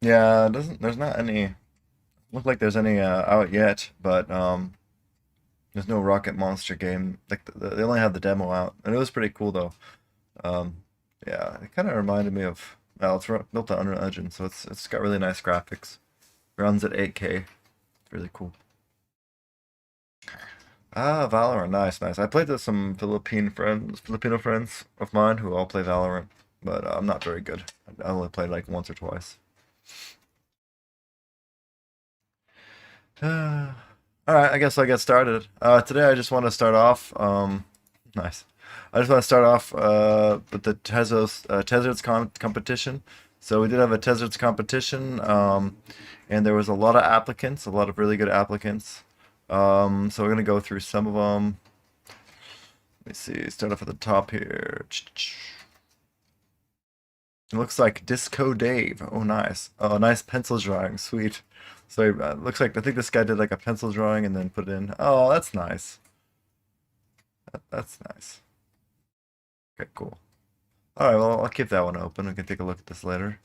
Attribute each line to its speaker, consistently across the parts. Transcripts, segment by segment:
Speaker 1: Yeah, it doesn't there's not any look like there's any out yet, but there's no Rocket Monster game. Like they only have the demo out, and it was pretty cool though. Um, yeah, it kind of reminded me of well, it's built on Unreal Engine, so it's got really nice graphics. Runs at 8K. It's really cool. Ah, Valorant, nice, nice. I played with some Filipino friends of mine who all play Valorant, but I'm not very good. I only played like once or twice. All right, I guess I'll get started. Today I just want to start off. Nice. I just want to start off with the Tezzard's competition. So we did have a Tezzard's competition, and there was a lot of applicants, a lot of really good applicants. So we're gonna go through some of them. Let me see. Start off at the top here. It looks like Disco Dave. Oh, nice. Oh, nice pencil drawing. Sweet. So looks like I think this guy did like a pencil drawing and then put it in. Oh, that's nice. That's nice. Okay, cool. All right, well, I'll keep that one open. We can take a look at this later.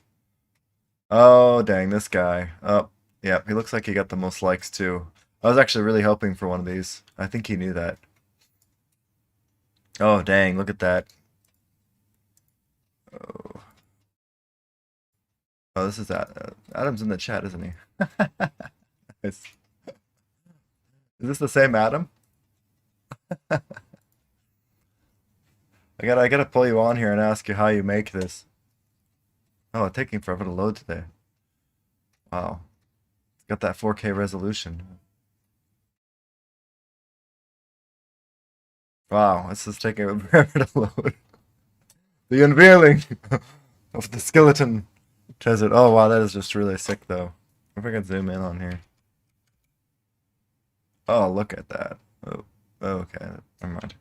Speaker 1: Oh, dang, this guy. Oh, yeah, he looks like he got the most likes too. I was actually really hoping for one of these. I think he knew that. Oh, dang, look at that. Oh, oh this is that. Adam's in the chat, isn't he? Nice. Is this the same Adam? I gotta pull you on here and ask you how you make this. Oh, it's taking forever to load today. Wow. It's got that 4K resolution. Wow, this is taking forever to load. The unveiling of the skeleton Tezzard. Oh wow, that is just really sick though. If I can zoom in on here. Oh, look at that. Oh, okay. Never mind.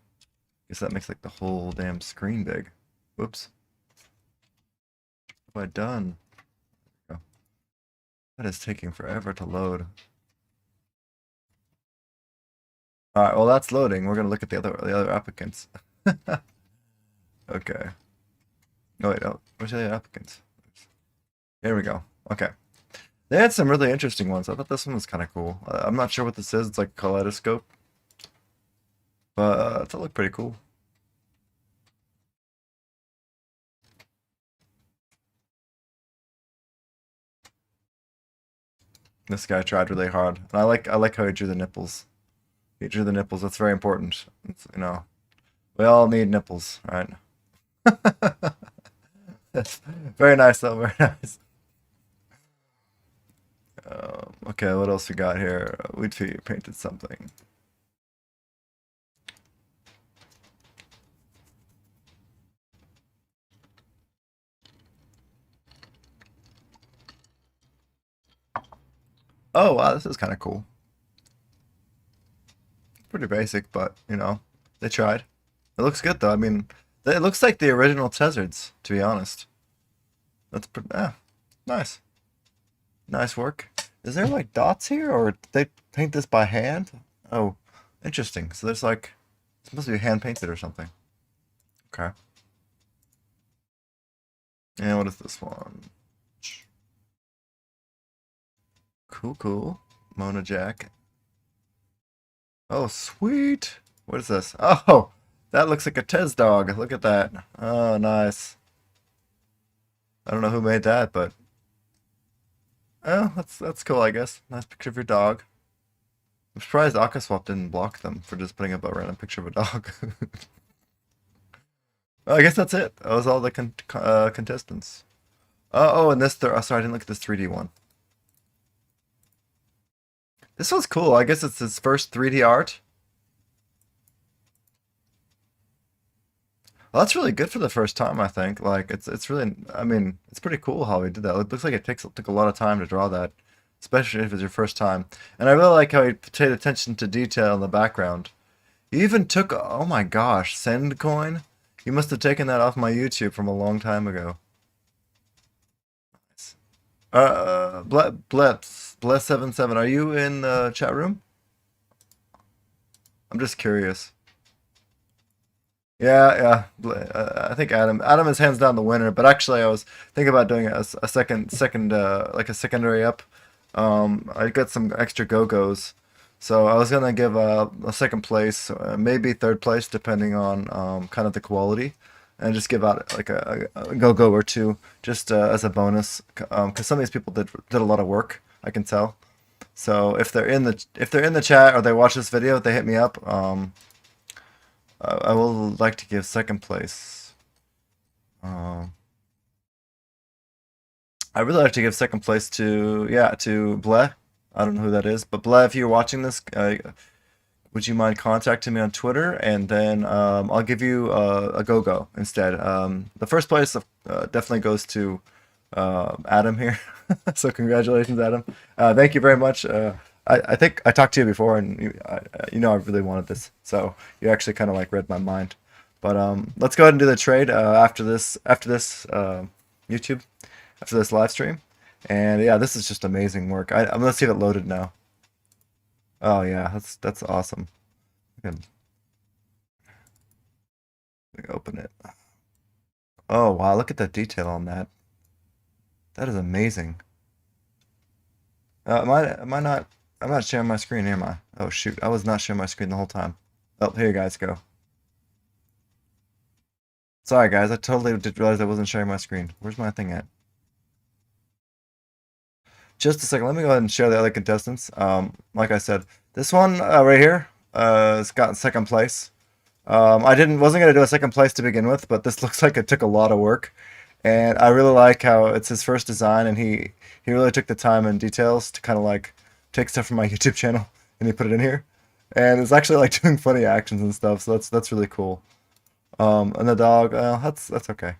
Speaker 1: Guess that makes like the whole damn screen big. Whoops. What have I done? Oh, that is taking forever to load. All right, well that's loading. We're gonna look at the other applicants. Okay. No wait, oh, where's the other applicants? Here we go. Okay. They had some really interesting ones. I thought this one was kind of cool. I'm not sure what this is. It's like a kaleidoscope, but it looked pretty cool. This guy tried really hard, and I like how he drew the nipples. He drew the nipples. That's very important. It's, we all need nipples, right? That's very nice, though. Very nice. Okay, what else we got here? We painted something. Oh wow, this is kind of cool. Pretty basic, but they tried. It looks good though. I mean, it looks like the original Tezzards, to be honest. That's pretty, nice. Nice work. Is there like dots here, or did they paint this by hand? Oh, interesting. So there's like, it's supposed to be hand painted or something. Okay. And what is this one? Cool, cool. Mona Jack. Oh, sweet. What is this? Oh, that looks like a Tez dog. Look at that. Oh, nice. I don't know who made that, but oh, that's cool, I guess. Nice picture of your dog. I'm surprised Aquaswap didn't block them for just putting up a random picture of a dog. Well, I guess that's it. That was all the contestants. Oh, and this. Oh, sorry, I didn't look at this 3D one. This one's cool. I guess it's his first 3D art. Well, that's really good for the first time, I think. Like, it's really. I mean, it's pretty cool how he did that. It looks like it took a lot of time to draw that, especially if it's your first time. And I really like how he paid attention to detail in the background. He even took. Oh my gosh, send coin. He must have taken that off my YouTube from a long time ago. Bless77, are you in the chat room? I'm just curious. I think Adam is hands down the winner. But actually, I was thinking about doing a second like a secondary up. I got some extra Gogos, so I was gonna give a second place, maybe third place, depending on kind of the quality, and just give out like a Gogo or two, just as a bonus, because some of these people did a lot of work. I can tell. So if they're in the chat or they watch this video, they hit me up. I will like to give second place. I really like to give second place to Bleh. I don't know who that is, but Bleh, if you're watching this, would you mind contacting me on Twitter, and then I'll give you a Gogo instead. The first place definitely goes to Adam here. So congratulations, Adam. Thank you very much. I think I talked to you before, and you know I really wanted this, so you actually kind of like read my mind. But let's go ahead and do the trade after this YouTube, after this live stream. And yeah, this is just amazing work. I'm gonna see if it loaded now. Oh yeah, that's awesome. Let me open it. Oh wow, look at that detail on that. That is amazing. Am I not? I'm not sharing my screen, am I? Oh shoot, I was not sharing my screen the whole time. Oh, here you guys go. Sorry guys, I totally did realize I wasn't sharing my screen. Where's my thing at? Just a second, let me go ahead and share the other contestants. Like I said, this one right here has gotten second place. Wasn't gonna do a second place to begin with, but this looks like it took a lot of work, and I really like how it's his first design, and he really took the time and details to kind of like take stuff from my YouTube channel and he put it in here, and it's actually like doing funny actions and stuff. So that's really cool. And the dog, that's okay.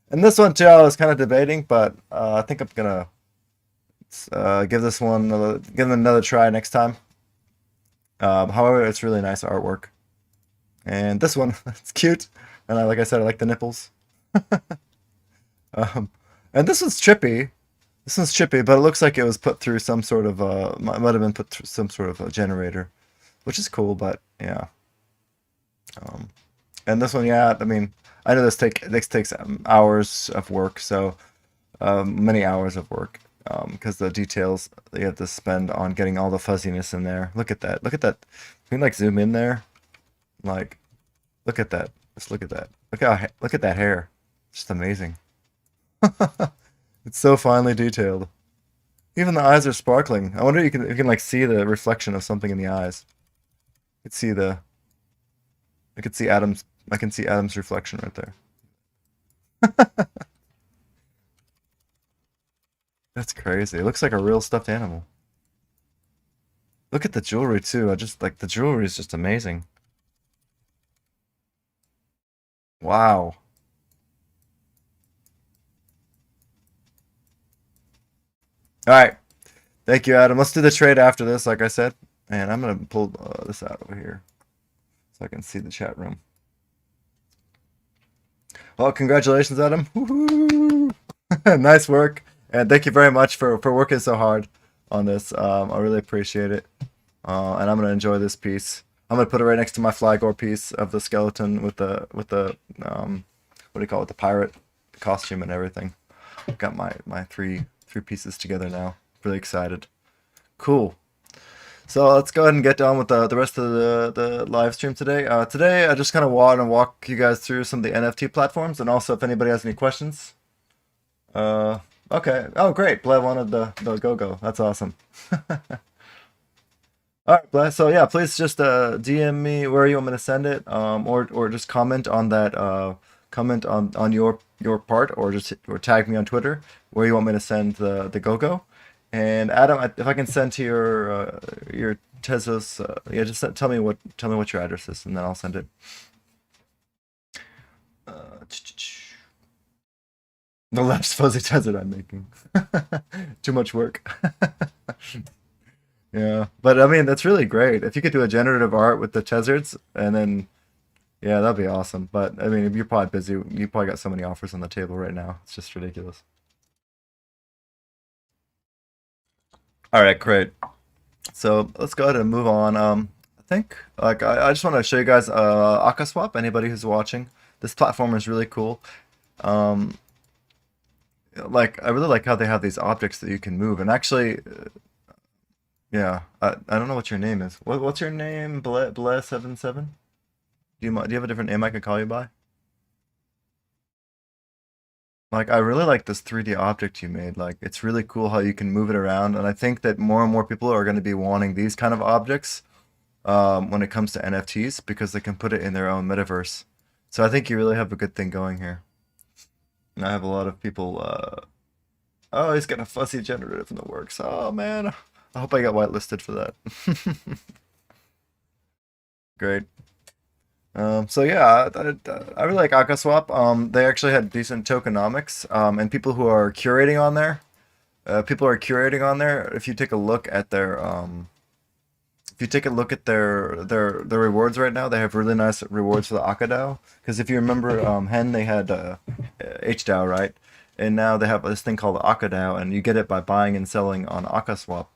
Speaker 1: And this one too, I was kind of debating, but I think I'm gonna give this one give it another try next time. However, it's really nice artwork. And this one, it's cute. And like I said, I like the nipples. um, and this one's trippy. This one's trippy, but it looks like it was put through some sort of might have been put through some sort of a generator, which is cool. But yeah. And this one, yeah. I mean, I know this takes hours of work, so many hours of work. Because the details you have to spend on getting all the fuzziness in there. Look at that. Look at that. Can we like zoom in there? Like, look at that. Just look at that. Look at that hair. Just amazing. It's so finely detailed. Even the eyes are sparkling. I wonder if you can like see the reflection of something in the eyes. You can see I can see Adam's reflection right there. That's crazy. It looks like a real stuffed animal. Look at the jewelry too. I just like the jewelry is just amazing. Wow. All right. Thank you, Adam. Let's do the trade after this, like I said. And I'm going to pull this out over here so I can see the chat room. Well, congratulations, Adam. Woohoo! Nice work. And thank you very much for working so hard on this. I really appreciate it. And I'm going to enjoy this piece. I'm going to put it right next to my Flyghor piece of the skeleton with the what do you call it? The pirate costume and everything. I've got my three pieces together now. Really excited. Cool. So let's go ahead and get on with the rest of the live stream today. Today I just kind of want to walk you guys through some of the NFT platforms, and also if anybody has any questions. Okay. Oh, great. Bled wanted the Gogo. That's awesome. All right, Bled. So yeah, please just DM me where you want me to send it, or just comment on that comment on your part, or tag me on Twitter where you want me to send the Gogo. And Adam, if I can send to your Tezos, yeah, just tell me what your address is, and then I'll send it. The last fuzzy Tezzard I'm making. Too much work. Yeah, but I mean that's really great. If you could do a generative art with the Tezzards, and then yeah, that'd be awesome. But I mean, you're probably busy. You probably got so many offers on the table right now. It's just ridiculous. All right, great. So let's go ahead and move on. think. Like I just want to show you guys Akaswap. Anybody who's watching, this platform is really cool. Um, like I really like how they have these objects that you can move. And actually, yeah, I don't know what your name is. What's your name? Ble77? Do you have a different name I could call you by? Like I really like this 3D object you made. Like it's really cool how you can move it around, and I think that more and more people are going to be wanting these kind of objects when it comes to NFTs because they can put it in their own metaverse. So I think you really have a good thing going here. And I have a lot of people. Oh, he's got a fuzzy generative in the works. Oh man, I hope I got whitelisted for that. Great. So yeah, I really like Akaswap. They actually had decent tokenomics, and people who are curating on there, people are curating on there. If you take a look at their, if you take a look at their rewards right now, they have really nice rewards for the AkaDAO. Because if you remember, Hen they had HDAO, right? And now they have this thing called AkaDAO, and you get it by buying and selling on Akaswap.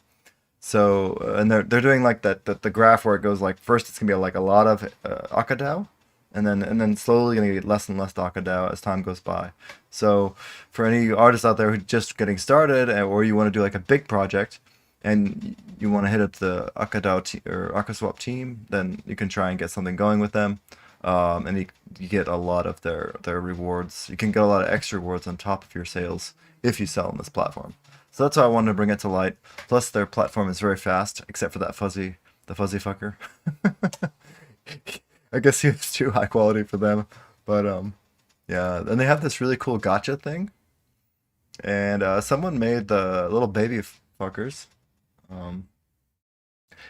Speaker 1: So and they're doing like that the graph where it goes like first it's gonna be like a lot of AkaDAO, and then slowly gonna get less and less AkaDAO as time goes by. So for any artists out there who are just getting started or you want to do like a big project and you want to hit up the AkaDAO or Akaswap team, then you can try and get something going with them. And you get a lot of their rewards. You can get a lot of extra rewards on top of your sales if you sell on this platform. So that's why I wanted to bring it to light. Plus, their platform is very fast, except for the fuzzy fucker. I guess he was too high quality for them. But yeah. And they have this really cool gotcha thing. And someone made the little baby fuckers. Um,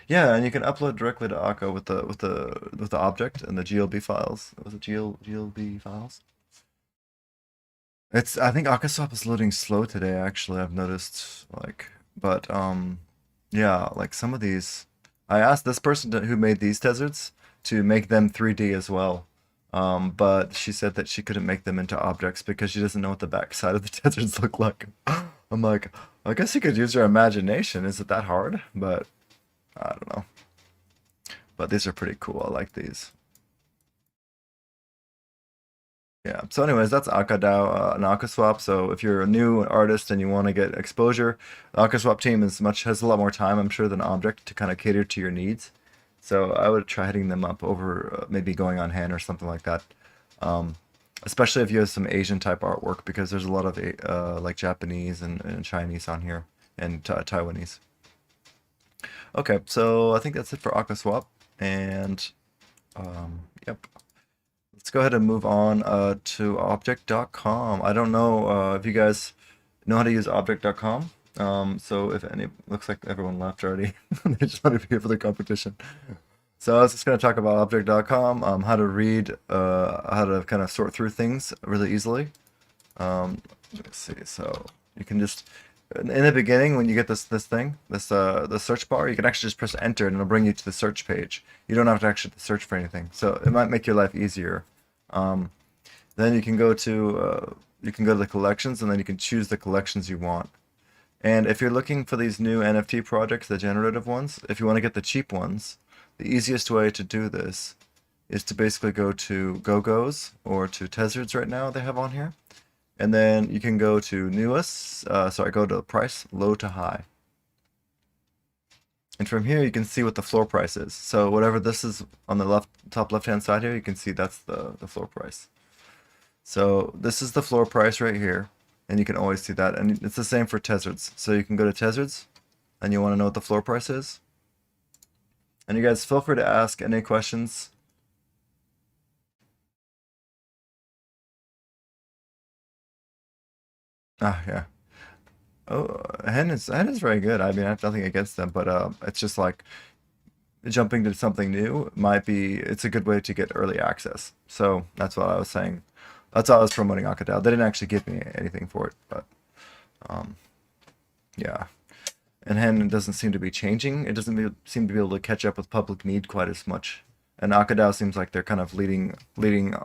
Speaker 1: yeah, and you can upload directly to Akka with the object and the GLB files. Was it GLB files? I think Akaswap is loading slow today, actually, I've noticed, like, but, yeah, like some of these, I asked this person who made these Tezzards to make them 3D as well, but she said that she couldn't make them into objects because she doesn't know what the backside of the Tezzards look like. I'm like, I guess you could use your imagination, is it that hard? But, I don't know. But these are pretty cool, I like these. Yeah. So, anyways, that's AkaDAO and Akaswap. So, if you're a new artist and you want to get exposure, the Akaswap team has a lot more time, I'm sure, than Object to kind of cater to your needs. So, I would try hitting them up over maybe going on hand or something like that. Um, Especially if you have some Asian type artwork, because there's a lot of like Japanese and Chinese on here and Taiwanese. Okay, so I think that's it for Akaswap, and yep. Let's go ahead and move on to object.com. I don't know if you guys know how to use object.com. So if any, looks like everyone left already. They just want to be here for the competition. So I was just going to talk about object.com, how to read, how to kind of sort through things really easily. Let's see. So you can just in the beginning when you get this thing, the search bar, you can actually just press enter and it'll bring you to the search page. You don't have to actually search for anything. So it might make your life easier. Then you can go to the collections, and then you can choose the collections you want. And if you're looking for these new NFT projects, the generative ones, if you want to get the cheap ones, the easiest way to do this is to basically go to Gogos or to Tezzards right now they have on here. And then you can go to newest, go to price, low to high. And from here you can see what the floor price is. So whatever this is on the top left hand side here, you can see that's the floor price. So this is the floor price right here, and you can always see that. And it's the same for Tezzards. So you can go to Tezzards, and you want to know what the floor price is. And you guys feel free to ask any questions. Ah, yeah. Oh, Hen is very good. I mean, I have nothing against them, but it's just like jumping to something new it's a good way to get early access. So that's what I was saying. That's why I was promoting AkaDAO. They didn't actually give me anything for it, but yeah. And Hen doesn't seem to be changing. It doesn't seem to be able to catch up with public need quite as much. And AkaDAO seems like they're kind of leading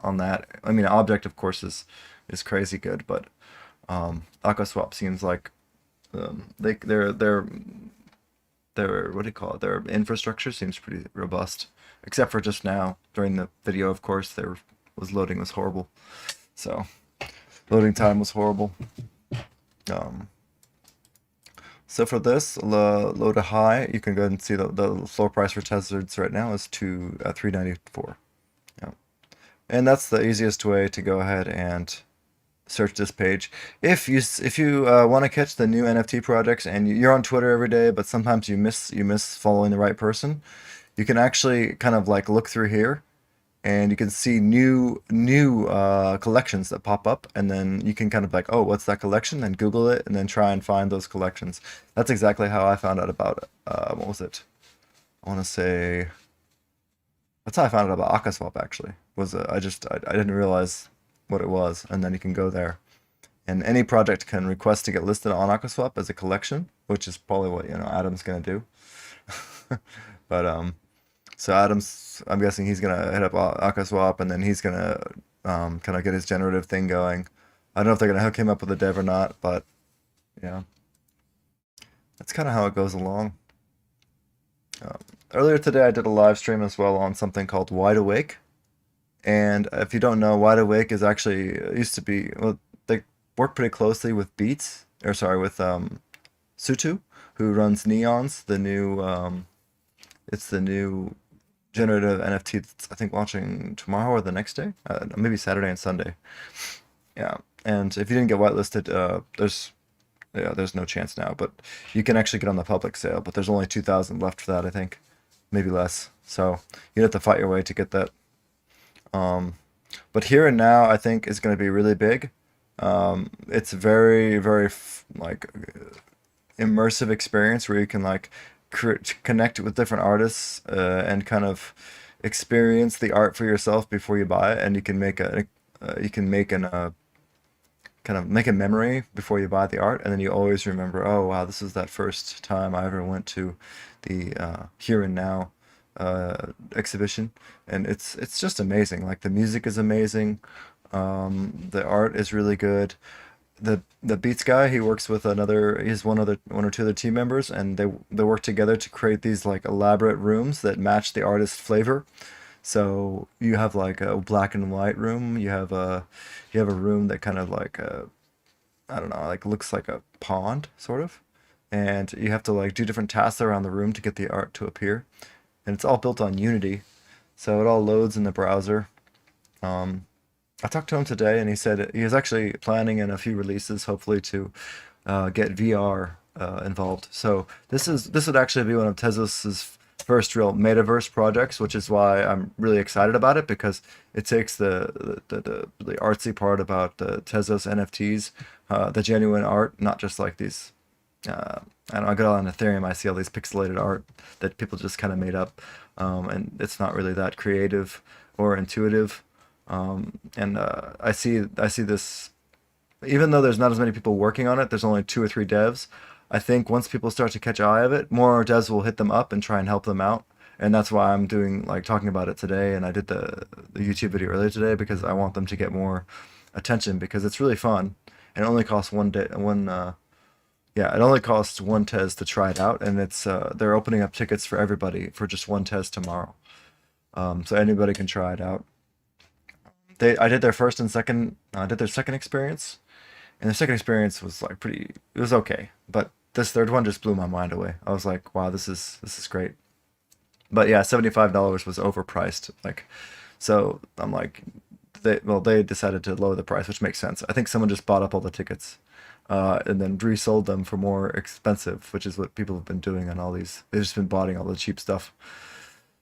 Speaker 1: on that. I mean, Object of course is crazy good, but Akaswap seems like they're their what do you call it? Their infrastructure seems pretty robust, except for just now during the video. Of course, loading was horrible, so loading time was horrible. So for this, low to high, you can go ahead and see the floor price for Tezzards right now is to 394. Yeah, and that's the easiest way to go ahead and search this page. If you want to catch the new NFT projects and you're on Twitter every day, but sometimes you miss following the right person, you can actually kind of like look through here, and you can see new collections that pop up, and then you can kind of like, oh, what's that collection? Then Google it, and then try and find those collections. That's exactly how I found out about it. What was it? I want to say that's how I found out about Akaswap. Actually, was I didn't realize what it was, and then you can go there, and any project can request to get listed on Akaswap as a collection, which is probably what Adam's gonna do. But so Adam's, I'm guessing he's gonna hit up Akaswap, and then he's gonna kind of get his generative thing going. I don't know if they're gonna hook him up with a dev or not, but yeah, that's kind of how it goes along. Earlier today, I did a live stream as well on something called Wide Awake. And if you don't know, Wide Awake is actually used to be, well, they work pretty closely with Beats, or sorry, with Sutu, who runs NEONZ, the new it's the new generative NFT that's I think launching tomorrow or the next day, maybe Saturday and Sunday. Yeah, and if you didn't get whitelisted, there's no chance now, but you can actually get on the public sale, but there's only 2,000 left for that, I think, maybe less. So you'd have to fight your way to get that. But Here and Now, I think, is going to be really big. It's very, very like immersive experience where you can like connect with different artists and kind of experience the art for yourself before you buy it, and you can make kind of make a memory before you buy the art, and then you always remember, oh wow, this is that first time I ever went to the Here and Now exhibition, and it's just amazing. Like the music is amazing, the art is really good. The Beats guy, he works with one or two other team members, and they work together to create these like elaborate rooms that match the artist's flavor. So you have like a black and white room. You have a room that kind of like I don't know, like looks like a pond sort of, and you have to like do different tasks around the room to get the art to appear, and it's all built on Unity, so it all loads in the browser. I talked to him today, and he said he is actually planning in a few releases, hopefully, to get VR involved. So this would actually be one of Tezos's first real metaverse projects, which is why I'm really excited about it, because it takes the artsy part about the Tezos NFTs, the genuine art, not just like these. I don't know, I go on Ethereum, I see all these pixelated art that people just kind of made up, and it's not really that creative or intuitive. And I see this, even though there's not as many people working on it, there's only 2 or 3 devs. I think once people start to catch eye of it, more devs will hit them up and try and help them out. And that's why I'm talking about it today. And I did the YouTube video earlier today, because I want them to get more attention, because it's really fun. And it only costs it only costs 1 Tez to try it out. And they're opening up tickets for everybody for just 1 Tez tomorrow. So anybody can try it out. I did their second experience, and the second experience was like it was okay, but this third one just blew my mind away. I was like, wow, this is great. But yeah, $75 was overpriced. Like, so I'm like, they decided to lower the price, which makes sense. I think someone just bought up all the tickets, and then resold them for more expensive, which is what people have been doing on all these. They've just been buying all the cheap stuff.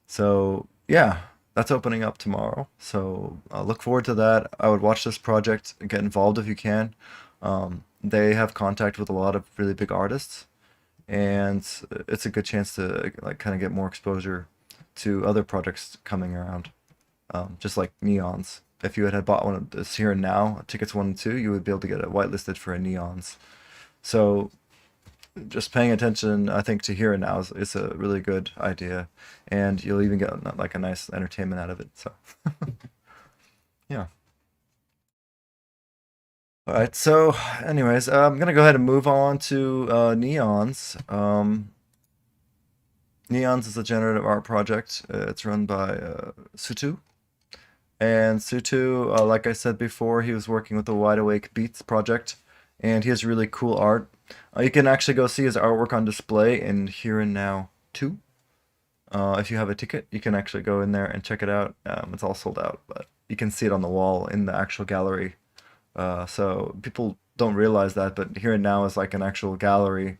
Speaker 1: So yeah, that's opening up tomorrow. So look forward to that. I would watch this project and get involved if you can. They have contact with a lot of really big artists, and it's a good chance to like kind of get more exposure to other projects coming around. Just like NEONZ. If you had bought one of this Here and Now, tickets 1 and 2, you would be able to get it whitelisted for a NEONZ. So just paying attention, I think, to Here and Now is a really good idea, and you'll even get like a nice entertainment out of it. So yeah. All right. So anyways, I'm gonna go ahead and move on to NEONZ. NEONZ is a generative art project. It's run by Sutu. And Sutu, like I said before, he was working with the Wide Awake Beats project, and he has really cool art. You can actually go see his artwork on display in Here and Now 2. If you have a ticket, you can actually go in there and check it out. It's all sold out, but you can see it on the wall in the actual gallery. So people don't realize that, but Here and Now is like an actual gallery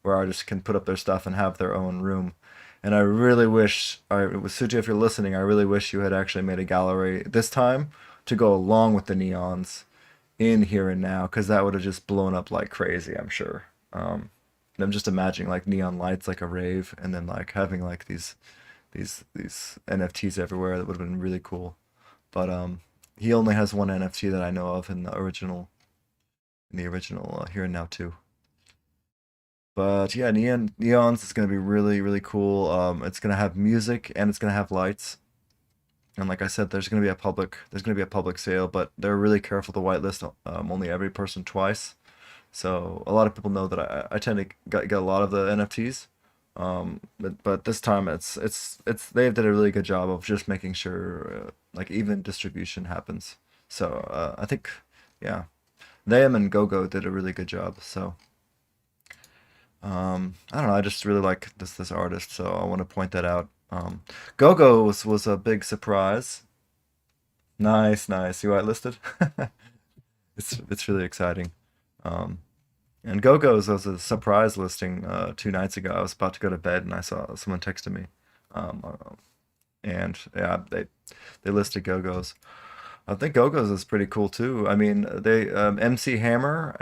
Speaker 1: where artists can put up their stuff and have their own room. And I really wish, Suji, if you're listening, I really wish you had actually made a gallery this time to go along with the neons in Here and Now, because that would have just blown up like crazy, I'm sure. And I'm just imagining like neon lights, like a rave, and then like having like these NFTs everywhere. That would have been really cool. But he only has one NFT that I know of in the original Here and Now too. But yeah, Neons is gonna be really really cool. It's gonna have music and it's gonna have lights. And like I said, there's gonna be a public sale, but they're really careful to whitelist only every person twice. So a lot of people know that I tend to get a lot of the NFTs. But this time they did a really good job of just making sure like even distribution happens. So I think yeah, them and Gogo did a really good job. So I don't know. I just really like this artist, so I want to point that out. Gogo was a big surprise. Nice, nice. You whitelisted? It's really exciting. Um, and Gogo's was a surprise listing 2 nights ago. I was about to go to bed and I saw someone texted me. Um, uh, and yeah, they listed Gogo's. I think Gogo's is pretty cool too. I mean, they MC Hammer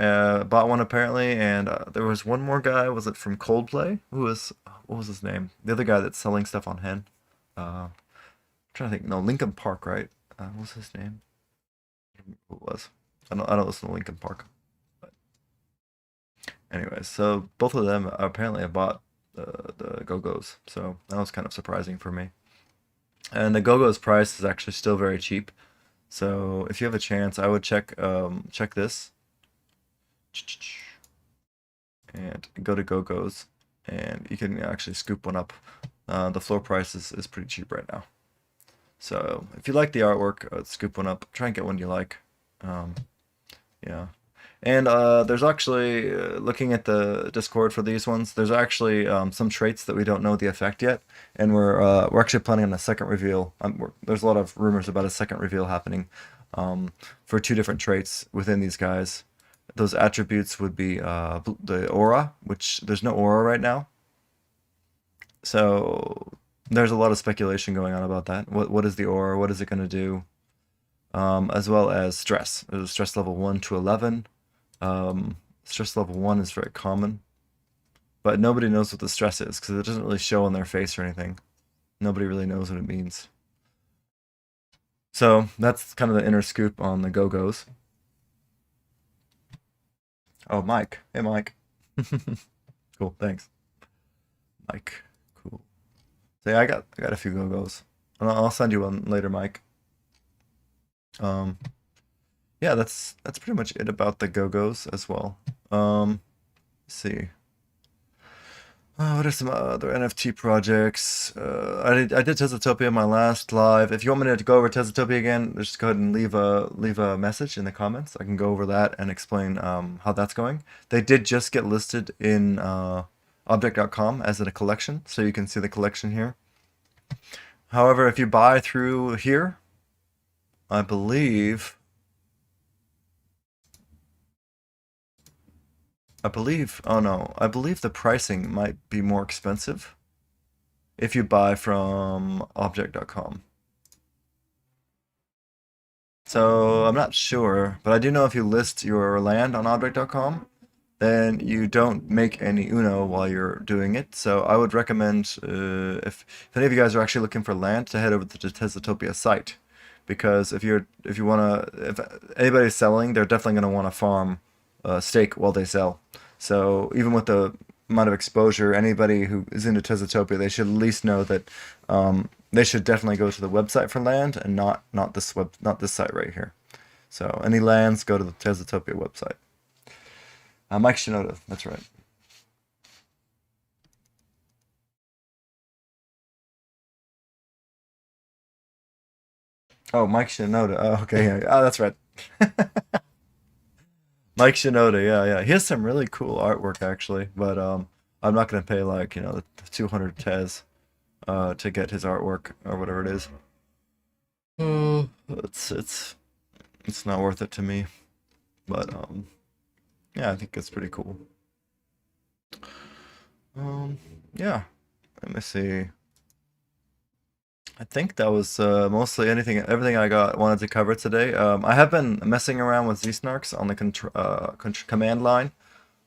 Speaker 1: bought one apparently, and there was one more guy. Was it from Coldplay? Who was what was his name? The other guy that's selling stuff on Hen. I'm trying to think. No, Lincoln Park, right? What was his name? Who it was? I don't listen to Lincoln Park. But anyways, so both of them apparently have bought the Go-Go's, so that was kind of surprising for me. And the Go-Go's price is actually still very cheap. So if you have a chance, I would check this and go to Gogo's, and you can actually scoop one up. The floor price is pretty cheap right now. So if you like the artwork, scoop one up. Try and get one you like. Um, yeah. And there's actually, looking at the Discord for these ones, there's actually some traits that we don't know the effect yet, and we're actually planning on a second reveal. There's a lot of rumors about a second reveal happening for 2 different traits within these guys. Those attributes would be the aura, which there's no aura right now, so there's a lot of speculation going on about that. What is the aura? What is it going to do? As well as stress. There's stress level 1 to 11. Stress level 1 is very common, but nobody knows what the stress is because it doesn't really show on their face or anything. Nobody really knows what it means. So that's kind of the inner scoop on the Go-Go's. Oh, Mike. Hey, Mike. Cool, thanks. Mike, cool. So yeah, I got a few Go-Go's. I'll send you one later, Mike. Um, yeah, that's pretty much it about the Go-Go's as well. Let's see. What are some other NFT projects? I did Tezotopia in my last live. If you want me to go over Tezotopia again, just go ahead and leave a message in the comments. I can go over that and explain how that's going. They did just get listed in object.com as in a collection, so you can see the collection here. However, if you buy through here, I believe oh no, I believe the pricing might be more expensive if you buy from object.com. So I'm not sure, but I do know if you list your land on object.com, then you don't make any Uno while you're doing it. So I would recommend, if any of you guys are actually looking for land, to head over to the Tezotopia site, because if anybody's selling, they're definitely going to want to farm stake while they sell. So even with the amount of exposure, anybody who is into Tezotopia, they should at least know that they should definitely go to the website for land and not this site right here. So any lands, go to the Tezotopia website. Mike Shinoda, that's right. Oh, Mike Shinoda. Oh, okay, yeah. Oh, that's right. Mike Shinoda, yeah, yeah. He has some really cool artwork actually, but I'm not gonna pay like, the 200 Tez to get his artwork or whatever it is. It's not worth it to me. But yeah, I think it's pretty cool. Um, yeah. Let me see. I think that was mostly everything I wanted to cover today. I have been messing around with ZSnarks on the command line.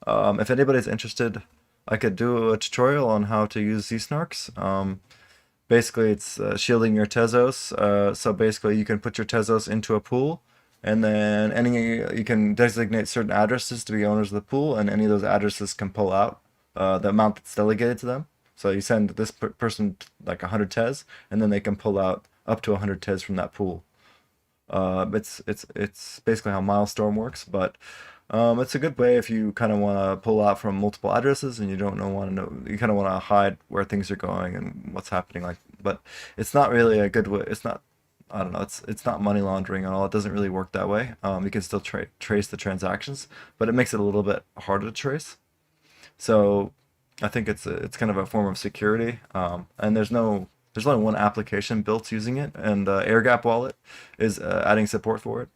Speaker 1: If anybody's interested, I could do a tutorial on how to use ZSnarks. Basically, it's shielding your Tezos. So basically, you can put your Tezos into a pool, and then you can designate certain addresses to be owners of the pool, and any of those addresses can pull out the amount that's delegated to them. So you send this person like 100 Tez, and then they can pull out up to 100 Tez from that pool. It's basically how Milestorm works, but it's a good way if you kind of want to pull out from multiple addresses and you don't want to know, you kind of want to hide where things are going and what's happening. But it's not really a good way. It's not. I don't know. It's not money laundering at all. It doesn't really work that way. You can still trace the transactions, but it makes it a little bit harder to trace. So I think it's kind of a form of security. And there's only one application built using it, and AirGap Wallet is adding support for it.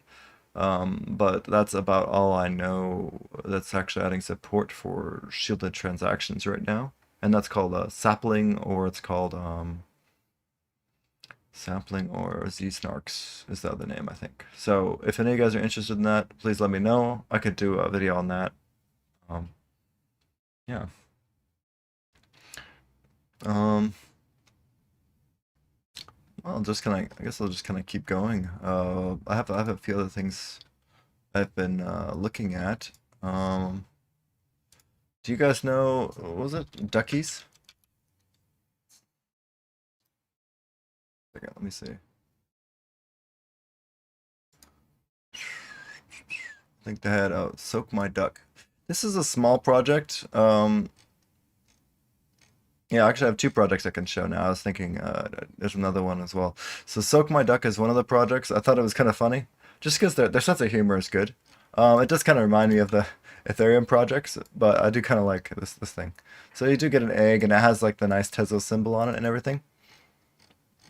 Speaker 1: But that's about all I know that's actually adding support for shielded transactions right now. And that's called Sapling, or it's called Sapling or ZSnarks is the other name, I think. So if any of you guys are interested in that, please let me know. I could do a video on that. Yeah. Well, I guess I'll just kind of keep going. I have a few other things I've been looking at. Do you guys know, what was it? Duckies? Okay, let me see. I think they had Soak My Duck. This is a small project. Yeah, actually, I have two projects I can show now. I was thinking there's another one as well. So Soak My Duck is one of the projects. I thought it was kind of funny, just because their sense of humor is good. It does kind of remind me of the Ethereum projects, but I do kind of like this thing. So you do get an egg, and it has like the nice Tezos symbol on it and everything.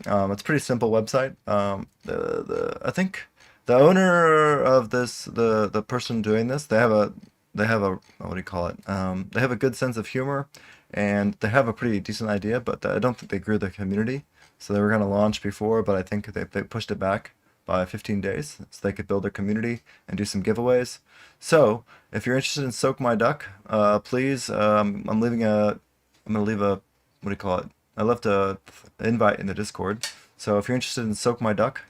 Speaker 1: It's a pretty simple website. I think the owner of this, the person doing this, they have a what do you call it? They have a good sense of humor, and they have a pretty decent idea, but I don't think they grew the community. So they were going to launch before, but I think they pushed it back by 15 days so they could build their community and do some giveaways. So if you're interested in Soak My Duck, please, I'm gonna leave a, what do you call it? I left a invite in the Discord. So if you're interested in Soak My Duck,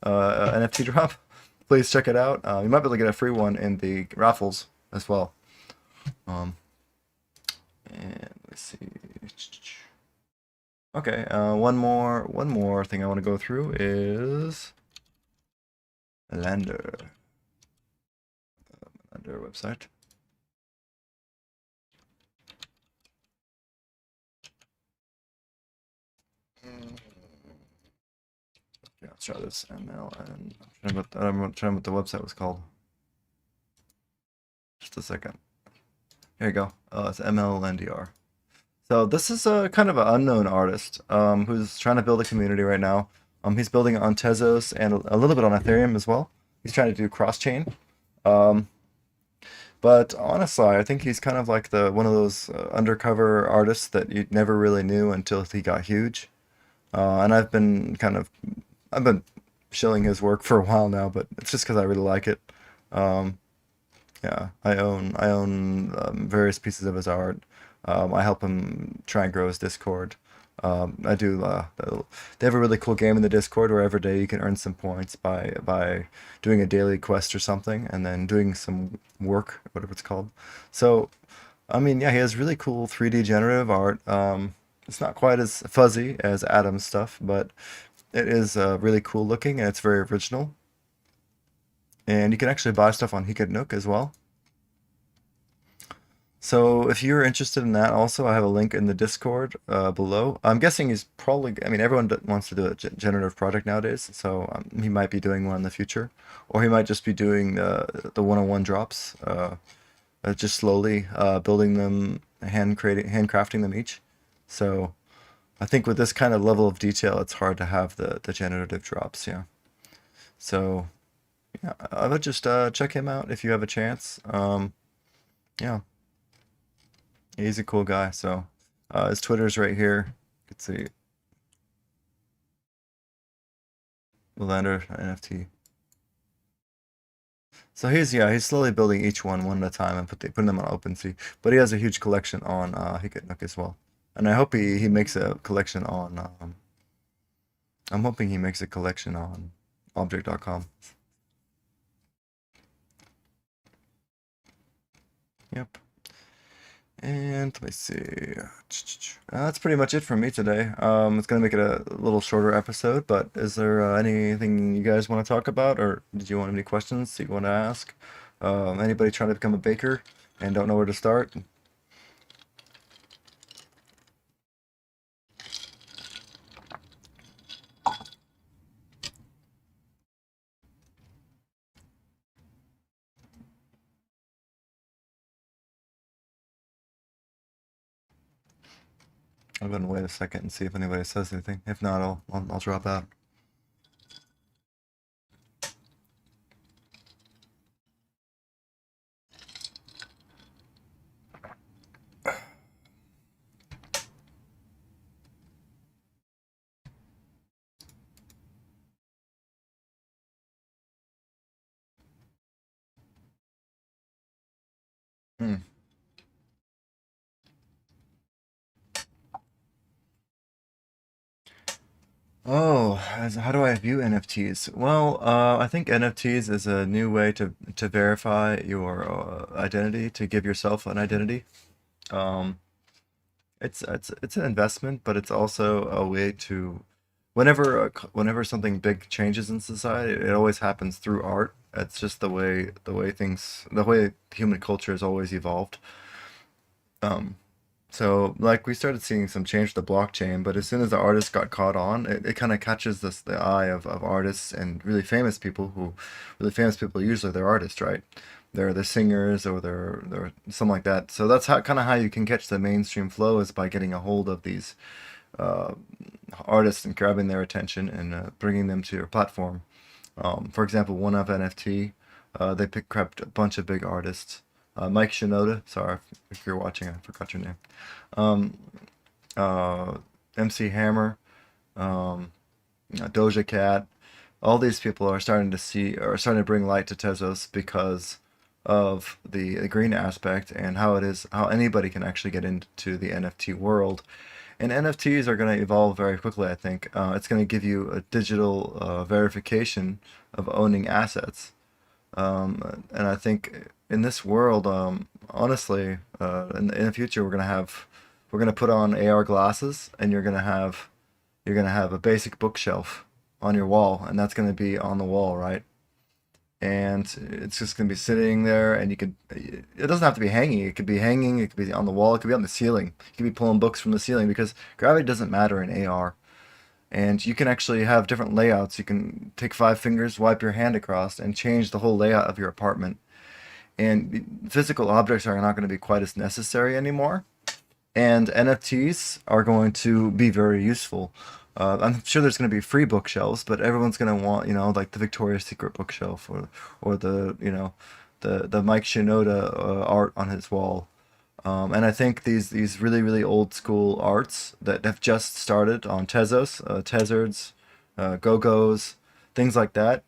Speaker 1: NFT drop, please check it out. You might be able to get a free one in the raffles as well. And let's see. Okay, one more thing I want to go through is Lander website. Yeah, let's try this ML, and I'm trying what the website was called. Just a second. Here you go. It's MLNDR. So this is a kind of an unknown artist who's trying to build a community right now. He's building it on Tezos and a little bit on Ethereum as well. He's trying to do cross-chain. But honestly, I think he's kind of like one of those undercover artists that you never really knew until he got huge. And I've been shilling his work for a while now, but it's just because I really like it. Yeah, I own various pieces of his art. I help him try and grow his Discord. I do. They have a really cool game in the Discord where every day you can earn some points by doing a daily quest or something, and then doing some work, whatever it's called. So, I mean, yeah, he has really cool 3D generative art. It's not quite as fuzzy as Adam's stuff, but it is really cool looking and it's very original. And you can actually buy stuff on Hikad Nook as well. So if you're interested in that, also I have a link in the Discord below. I'm guessing he's probably, I mean, everyone wants to do a generative project nowadays, so he might be doing one in the future, or he might just be doing the one-on-one drops, just slowly building them, handcrafting them each. So I think with this kind of level of detail, it's hard to have the generative drops. Yeah. So yeah, I would just check him out if you have a chance. Yeah. He's a cool guy. So his Twitter's right here. You can see Lander NFT. So he's slowly building each one at a time and putting them on OpenSea. But he has a huge collection on Hicketnook as well. And I hope he makes a collection on I'm hoping he makes a collection on object.com. Yep. And let me see. That's pretty much it for me today. It's gonna make it a little shorter episode, but is there anything you guys want to talk about, or did you want any questions that you want to ask? Anybody trying to become a baker and don't know where to start? I'm gonna wait a second and see if anybody says anything. If not, I'll drop out. Hmm. Oh, how do I view NFTs? Well, I think NFTs is a new way to verify your identity, to give yourself an identity. Um, it's an investment, but it's also a way to whenever something big changes in society, it always happens through art. It's just the way human culture has always evolved. Um, so like we started seeing some change with the blockchain, but as soon as the artists got caught on, it kind of catches the eye of artists and really famous people usually they're artists, right? They're the singers or they're something like that. So that's how kind of how you can catch the mainstream flow is by getting a hold of these uh, artists and grabbing their attention and bringing them to your platform. For example, one of NFT, grabbed a bunch of big artists. Mike Shinoda, sorry if you're watching, I forgot your name. Um, uh, MC Hammer, um, Doja Cat, all these people are starting to bring light to Tezos because of the green aspect and how anybody can actually get into the NFT world. And NFTs are going to evolve very quickly, I think. It's going to give you a digital verification of owning assets. And I think in this world, honestly, in the future, we're gonna put on AR glasses, and you're gonna have a basic bookshelf on your wall, and that's gonna be on the wall, right? And it's just gonna be sitting there, and you could. It doesn't have to be hanging. It could be hanging. It could be on the wall. It could be on the ceiling. You could be pulling books from the ceiling because gravity doesn't matter in AR. And you can actually have different layouts. You can take 5 fingers, wipe your hand across, and change the whole layout of your apartment. And physical objects are not going to be quite as necessary anymore. And NFTs are going to be very useful. I'm sure there's going to be free bookshelves, but everyone's going to want, like the Victoria's Secret bookshelf or the Mike Shinoda art on his wall. And I think these really really old school arts that have just started on Tezos, Tezzards, Gogos, things like that.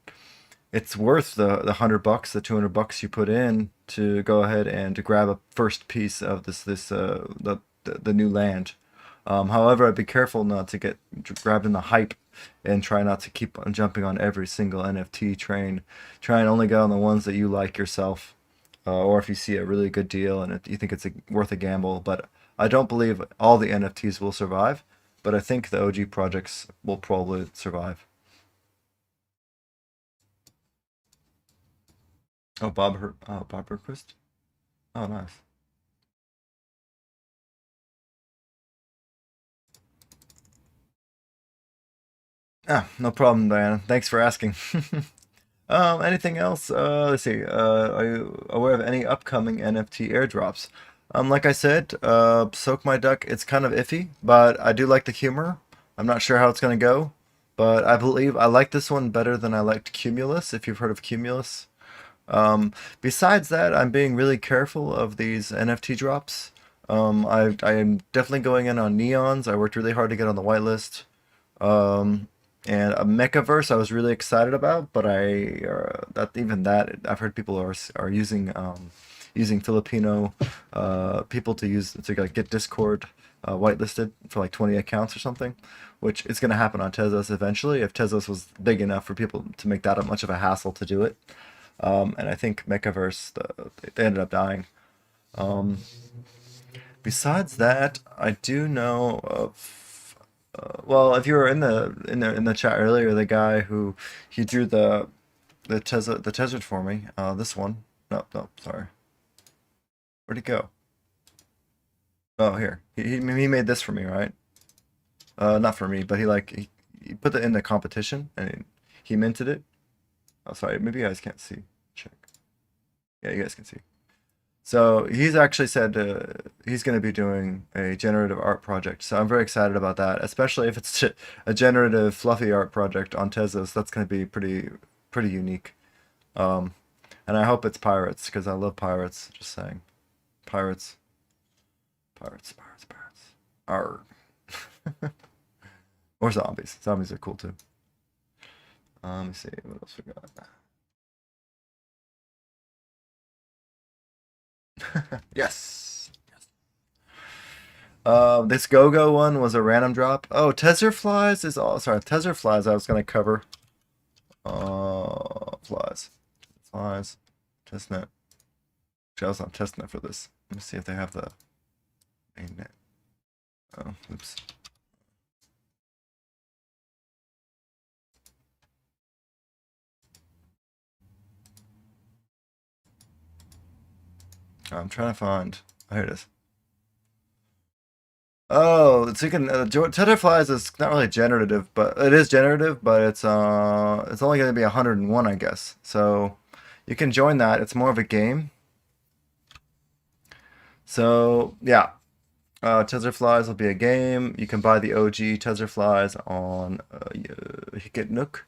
Speaker 1: It's worth the $100, the $200 you put in to go ahead and to grab a first piece of the new land. However, I'd be careful not to get grabbed in the hype and try not to keep on jumping on every single NFT train. Try and only get on the ones that you like yourself, or if you see a really good deal and you think it's worth a gamble. But I don't believe all the NFTs will survive, but I think the OG projects will probably survive. Oh, Bob Herquist? Oh, nice. Ah, no problem, Diana. Thanks for asking. Anything else? Let's see. Are you aware of any upcoming NFT airdrops? Like I said, Soak My Duck, it's kind of iffy, but I do like the humor. I'm not sure how it's gonna go, but I believe I like this one better than I liked Cumulus, if you've heard of Cumulus. Besides that, I'm being really careful of these NFT drops. I am definitely going in on NEONZ. I worked really hard to get on the whitelist. Um, and a Mechaverse I was really excited about, but that even that I've heard people are using using Filipino people to like get Discord whitelisted for like 20 accounts or something, which is going to happen on Tezos eventually if Tezos was big enough for people to make that much of a hassle to do it. And I think Mechaverse they ended up dying. Um, Besides that, I do know of. Well, if you were in the chat earlier, the guy who he drew the Tezzard for me. This one. No, no, sorry. Where'd he go? Oh, here. He made this for me, right? Not for me, but he put it in the competition and he minted it. Oh, sorry. Maybe you guys can't see. Check. Yeah, you guys can see. So he's actually said he's going to be doing a generative art project. So I'm very excited about that, especially if it's a generative fluffy art project on Tezos. That's going to be pretty unique. Um, and I hope it's pirates because I love pirates. Just saying, pirates, pirates, pirates, pirates. Arr. Or zombies. Zombies are cool too. Let me see what else we got. Yes. This Gogo one was a random drop. Oh, Tezzard flies is all. Sorry, Tezzard flies. I was gonna cover. Flies, flies, testnet. Actually, I was on testnet for this. Let me see if they have the mainnet. Oh, oops. I'm trying to find. Oh, here it is. Oh, so you can Tether flies is not really generative, but it is generative, but it's only going to be 101, I guess. So you can join that. It's more of a game. So yeah, Tether flies will be a game. You can buy the OG Tether flies on Hikit Nook,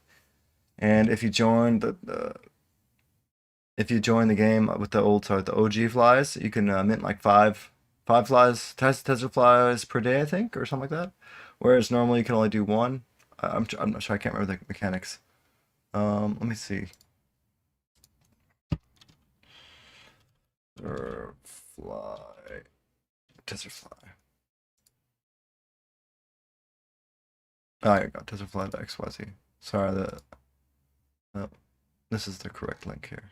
Speaker 1: and if you join the game with the OG flies, you can mint like five flies, Tesla flies per day, I think, or something like that. Whereas normally you can only do one. I'm not sure. I can't remember the mechanics. Let me see. Fly, Tesla fly. Oh, here we go. Tesla fly to XYZ. Sorry, no, this is the correct link here.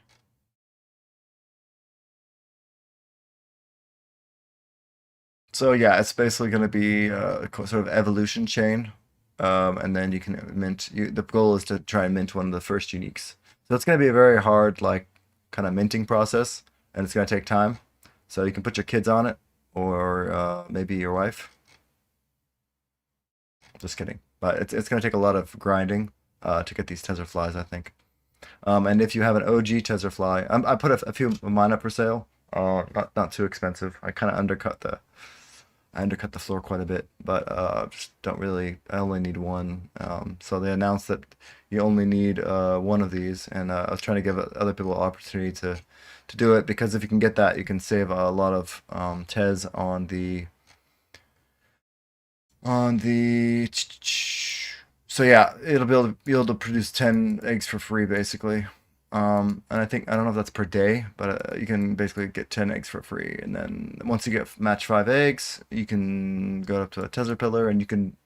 Speaker 1: So yeah, it's basically going to be a sort of evolution chain, and then you can mint. The goal is to try and mint one of the first uniques. So it's going to be a very hard, like, kind of minting process, and it's going to take time. So you can put your kids on it, or maybe your wife. Just kidding, but it's going to take a lot of grinding to get these Tesla flies, I think. And if you have an OG Tesla fly, I put a few of mine up for sale. Not too expensive. I undercut the floor quite a bit, but just don't really. I only need one. So they announced that you only need one of these, and I was trying to give other people an opportunity to do it because if you can get that, you can save a lot of Tez on the. So yeah, it'll be able to produce 10 eggs for free basically. And I don't know if that's per day, but you can basically get 10 eggs for free. And then once you get match 5 eggs, you can go up to a Tether pillar and you can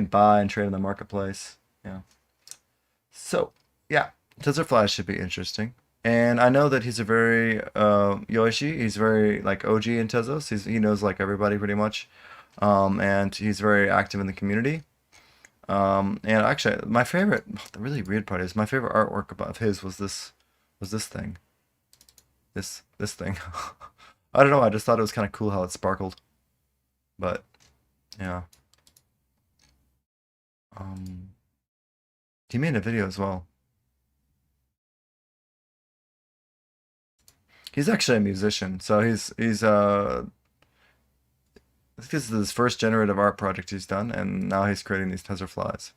Speaker 1: buy and trade in the marketplace. Yeah. So yeah, Tether Flash should be interesting. And I know that he's a very Yoishi. He's very like OG in Tezos. He knows like everybody pretty much, and he's very active in the community. And actually, the really weird part is my favorite artwork of his was this thing, this thing. I don't know. I just thought it was kind of cool how it sparkled, but yeah. Um, He made a video as well. He's actually a musician, so this is his first generative art project he's done, and now he's creating these Tezzard flies.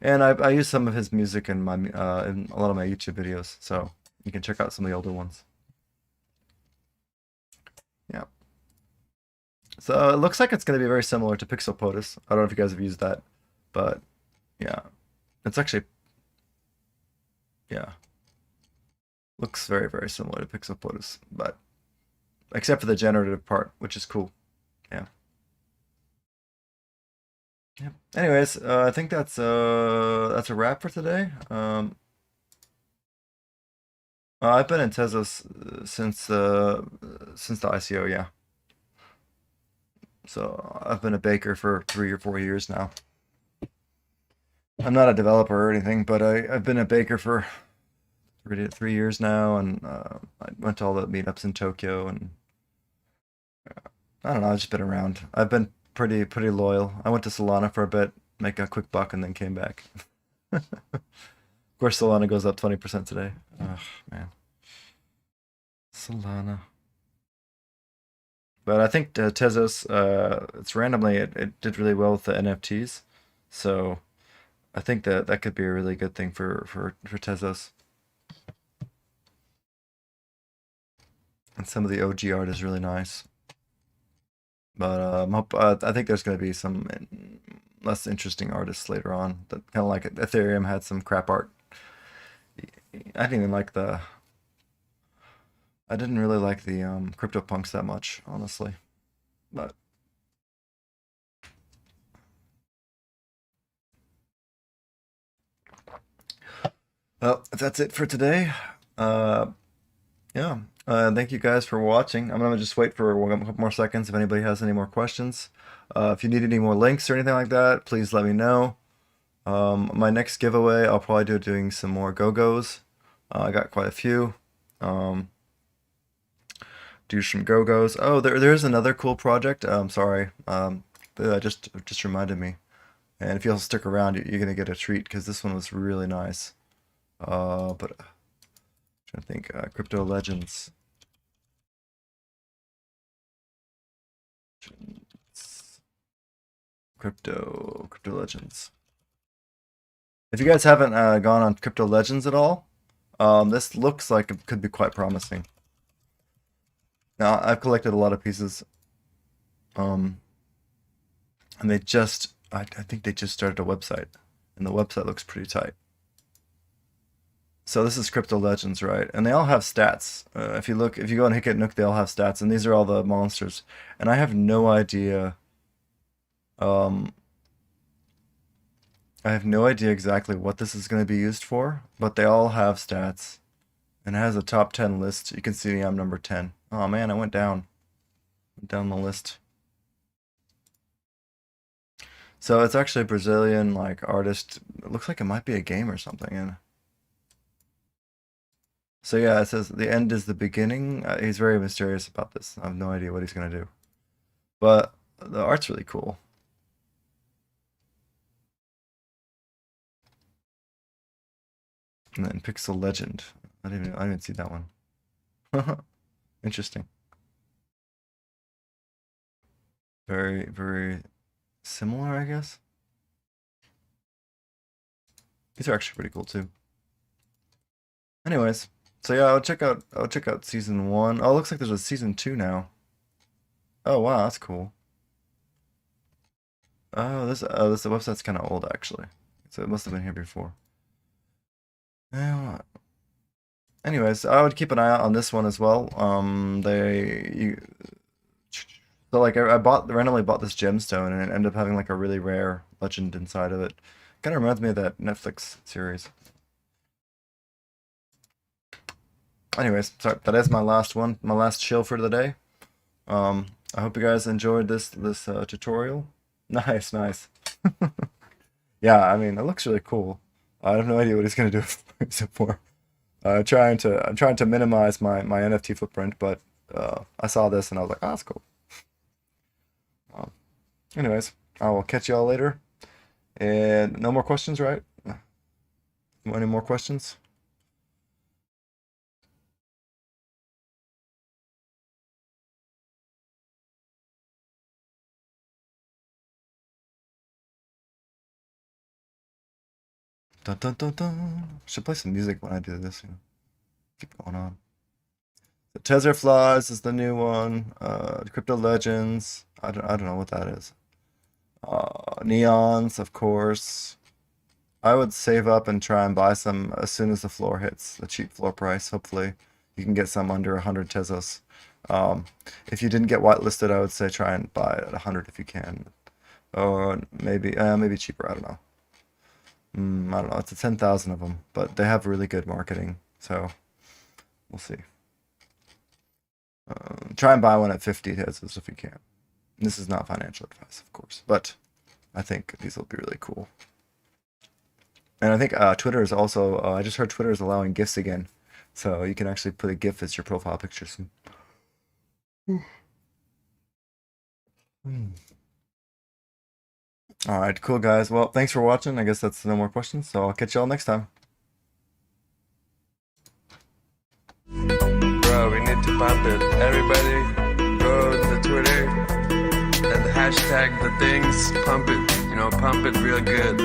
Speaker 1: And I use some of his music in my in a lot of my YouTube videos, so you can check out some of the older ones. Yeah. So it looks like it's going to be very similar to Pixel POTUS. I don't know if you guys have used that, but yeah, it's actually, yeah, looks very, very similar to Pixel POTUS, but except for the generative part, which is cool. Yeah. Yeah. Anyways, I think that's a wrap for today. I've been in Tezos since the ICO, yeah. So I've been a baker for 3 or 4 years now. I'm not a developer or anything, but I've been a baker for 3 years now, and I went to all the meetups in Tokyo, and I don't know, I've just been around. I've been pretty loyal. I went to Solana for a bit, make a quick buck, and then came back. Of course, Solana goes up 20% today. Oh, man. Solana. But I think Tezos, it's randomly, it did really well with the NFTs. So I think that could be a really good thing for Tezos. And some of the OG art is really nice. But I think there's going to be some less interesting artists later on. That kind of like Ethereum had some crap art. I didn't even like the. I didn't really like the CryptoPunks that much, honestly. But well, that's it for today. Yeah. Thank you guys for watching. I'm gonna just wait for a couple more seconds if anybody has any more questions. If you need any more links or anything like that, please let me know. My next giveaway, I'll probably doing some more Gogos. I got quite a few. Do some Gogos. Oh, there's another cool project. Sorry. That just reminded me. And if you'll stick around, you're gonna get a treat because this one was really nice. But I'm trying to think. Crypto Legends. Crypto Legends. If you guys haven't gone on Crypto Legends at all, this looks like it could be quite promising. Now, I've collected a lot of pieces, and I think they just started a website, and the website looks pretty tight. So this is Crypto Legends, right? And they all have stats. If you go on Hicket Nook, they all have stats, and these are all the monsters. And I have no idea. I have no idea exactly what this is going to be used for, but they all have stats. And it has a top 10 list. You can see I'm number 10. Oh man, I went down the list. So it's actually a Brazilian like artist. It looks like it might be a game or something. And so yeah, it says the end is the beginning. He's very mysterious about this. I have no idea what he's gonna do, but the art's really cool. And then Pixel Legend. I didn't see that one. Interesting. Very, very similar, I guess. These are actually pretty cool too. Anyways, so yeah, I'll check out season 1. Oh, it looks like there's a season 2 now. Oh wow, that's cool. Oh, this website's kind of old actually, so it must have been here before. Anyways, I would keep an eye out on this one as well. So like I randomly bought this gemstone, and it ended up having like a really rare legend inside of it. Kind of reminds me of that Netflix series. Anyways, sorry, that is my last one, my last chill for the day. I hope you guys enjoyed this tutorial. Nice, nice. Yeah, I mean, it looks really cool. I have no idea what he's gonna do for. I'm trying to minimize my NFT footprint, but I saw this and I was like, ah, that's cool. Anyways, I will catch y'all later. And no more questions, right? Any more questions? Dun, dun, dun, dun. Should play some music when I do this. You know. Keep going on. The Tezzard Flies is the new one. Crypto Legends. I don't know what that is. NEONZ, of course. I would save up and try and buy some as soon as the floor hits the cheap floor price. Hopefully, you can get some under 100 Tezos. If you didn't get whitelisted, I would say try and buy it at 100 if you can, or maybe cheaper. I don't know. I don't know. It's a 10,000 of them, but they have really good marketing, so we'll see. Try and buy one at 50 Tezos if you can. This is not financial advice, of course, but I think these will be really cool. And I think Twitter is also, I just heard Twitter is allowing GIFs again. So you can actually put a GIF as your profile picture soon. Alright, cool guys. Well, thanks for watching. I guess that's no more questions, so I'll catch y'all next time.
Speaker 2: Bro, we need to pump it. Everybody go to Twitter and hashtag the things, pump it. You know, pump it real good.